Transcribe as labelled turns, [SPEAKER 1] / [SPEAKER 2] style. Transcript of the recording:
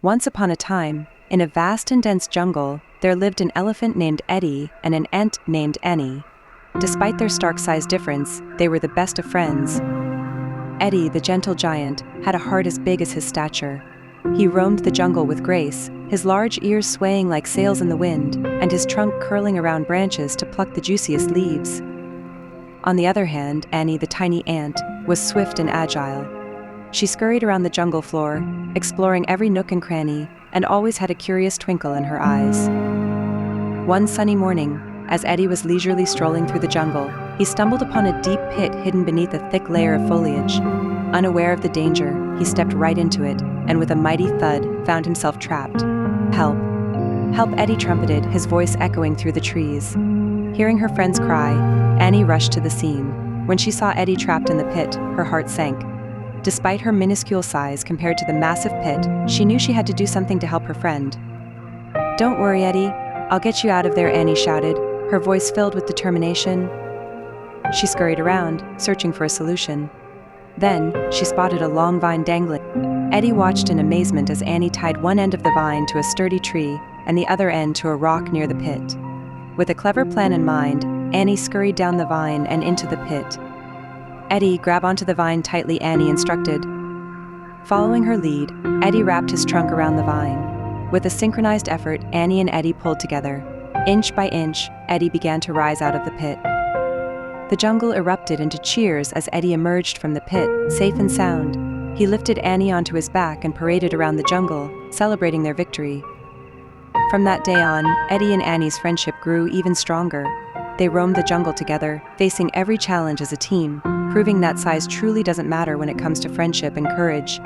[SPEAKER 1] Once upon a time, in a vast and dense jungle, there lived an elephant named Eddy and an ant named Annie. Despite their stark size difference, they were the best of friends. Eddy, the gentle giant, had a heart as big as his stature. He roamed the jungle with grace, his large ears swaying like sails in the wind, and his trunk curling around branches to pluck the juiciest leaves. On the other hand, Annie, the tiny ant, was swift and agile. She scurried around the jungle floor, exploring every nook and cranny, and always had a curious twinkle in her eyes. One sunny morning, as Eddy was leisurely strolling through the jungle, he stumbled upon a deep pit hidden beneath a thick layer of foliage. Unaware of the danger, he stepped right into it, and with a mighty thud, found himself trapped. "Help! Help!" Eddy trumpeted, his voice echoing through the trees. Hearing her friend's cry, Annie rushed to the scene. When she saw Eddy trapped in the pit, her heart sank. Despite her minuscule size compared to the massive pit, she knew she had to do something to help her friend. "Don't worry, Eddy. I'll get you out of there," Annie shouted, her voice filled with determination. She scurried around, searching for a solution. Then, she spotted a long vine dangling. Eddy watched in amazement as Annie tied one end of the vine to a sturdy tree and the other end to a rock near the pit. With a clever plan in mind, Annie scurried down the vine and into the pit. "Eddy, grab onto the vine tightly," Annie instructed. Following her lead, Eddy wrapped his trunk around the vine. With a synchronized effort, Annie and Eddy pulled together. Inch by inch, Eddy began to rise out of the pit. The jungle erupted into cheers as Eddy emerged from the pit, safe and sound. He lifted Annie onto his back and paraded around the jungle, celebrating their victory. From that day on, Eddy and Annie's friendship grew even stronger. They roamed the jungle together, facing every challenge as a team, proving that size truly doesn't matter when it comes to friendship and courage.